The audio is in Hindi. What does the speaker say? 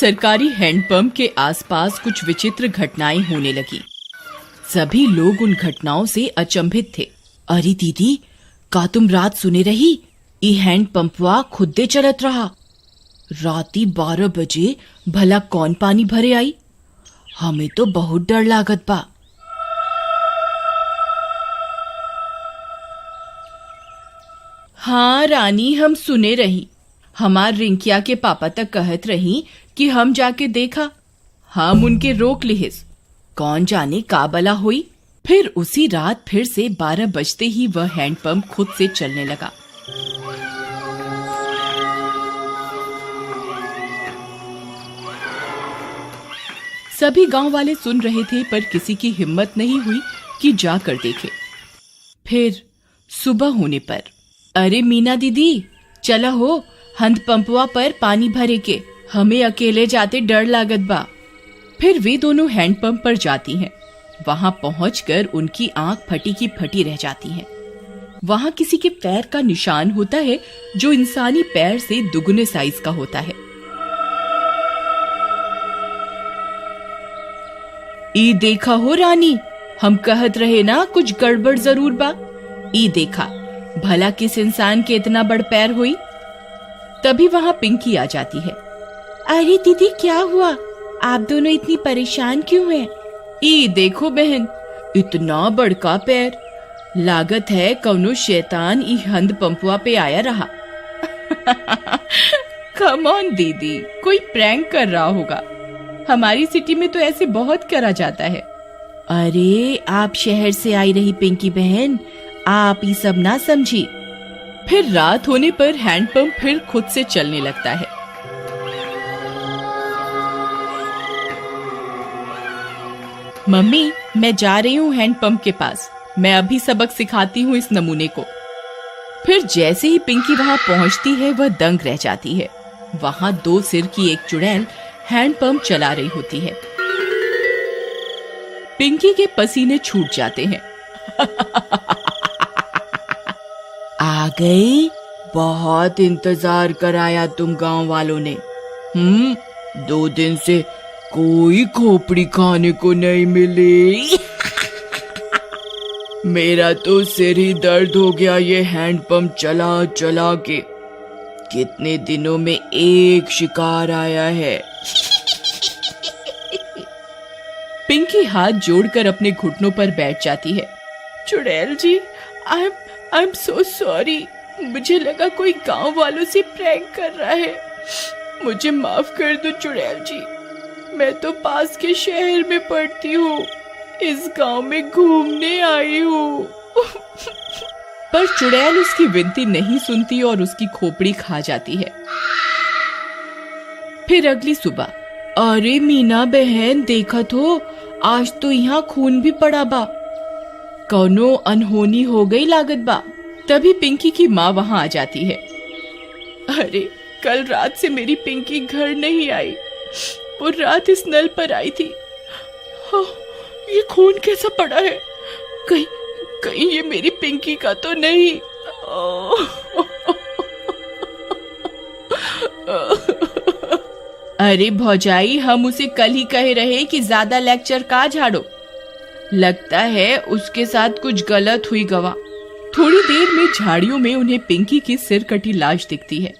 सरकारी हैंडपंप के आसपास कुछ विचित्र घटनाएं होने लगी। सभी लोग उन घटनाओं से अचंभित थे। अरे दीदी, का तुम रात सुने रही? ई हैंडपंपवा खुदे चलत रहा। राती 12 बजे भला कौन पानी भरे आई? हमें तो बहुत डर लागत बा। हाँ रानी, हम सुने रही। हमार रिंकिया के पापा तक कहत रही कि हम जाके देखा। हम उनके रोक लिहिस। कौन जाने का बला हुई। फिर उसी रात फिर से 12 बजते ही वह हैंडपंप खुद से चलने लगा। सभी गांव वाले सुन रहे थे, पर किसी की हिम्मत नहीं हुई कि जाकर देखे। फिर सुबह होने पर, अरे मीना दीदी, चला हो, हैंडपंपवा पर पानी भरे के, हमें अकेले जाते डर लागत बा। फिर वे दोनों हैंडपंप पर जाती हैं। वहां पहुंचकर उनकी आंख फटी की फटी रह जाती है। वहां किसी के पैर का निशान होता है जो इंसानी पैर से दुगने साइज का होता है। ई देखा हो रानी, हम कहत रहे ना कुछ गड़बड़ जरूर बा। ई देखा, भला किस इंसान के इतना बड़ पैर हुई। तभी वहां पिंकी आ जाती है। अरे दीदी, क्या हुआ? आप दोनों इतनी परेशान क्यों हैं? ई देखो बहन, इतना बड़का पैर। लागत है कौनो शैतान ई हैंडपंपवा पे आया रहा। कम ऑन दीदी, कोई प्रैंक कर रहा होगा। हमारी सिटी में तो ऐसे बहुत करा जाता है। अरे आप शहर से आई रही पिंकी बहन, आप ये सब ना समझी। फिर रात होने पर हैंडपंप फिर खुद से चलने लगता है। मम्मी, मैं जा रही हूँ हैंडपंप के पास। मैं अभी सबक सिखाती हूँ इस नमूने को। फिर जैसे ही पिंकी वहां पहुंचती है, वह दंग रह जाती है। वहां 2 सिर की एक चुड़ैल हैंडपंप चला रही होती है। पिंकी के पसीने छूट जाते हैं। आ गई? बहुत इंतजार कराया तुम गांव वालों ने। 2 दिन से कोई खोपड़ी खाने को नहीं मिली। मेरा तो सिर ही दर्द हो गया ये हैंडपंप चला चला के। कितने दिनों में एक शिकार आया है। पिंकी हाथ जोड़कर अपने घुटनों पर बैठ जाती है। चुड़ैल जी, आई एम सो सॉरी। मुझे लगा कोई गांव वालों से प्रैंक कर रहा है। मुझे माफ कर दो चुड़ैल जी। मैं तो पास के शहर में पढ़ती हूँ, इस गांव में घूमने आई हूँ। पर चुड़ैल उसकी विनती नहीं सुनती और उसकी खोपड़ी खा जाती है। फिर अगली सुबह, अरे मीना बहन, देखत हो, आज तो यहाँ खून भी पड़ा बा। कौनो अनहोनी हो गई लागत बा। तभी पिंकी की माँ वहां आ जाती है। अरे कल रात से मेरी पिंकी घर नहीं आई। वो रात इस नल पर आई थी। हाँ, ये खून कैसा पड़ा है? कहीं ये मेरी पिंकी का तो नहीं? अरे भौजाई, हम उसे कल ही कहे रहे कि ज्यादा लेक्चर का झाड़ो। लगता है उसके साथ कुछ गलत हुई गवा। थोड़ी देर में झाड़ियों में उन्हें पिंकी की सिर कटी लाश दिखती है।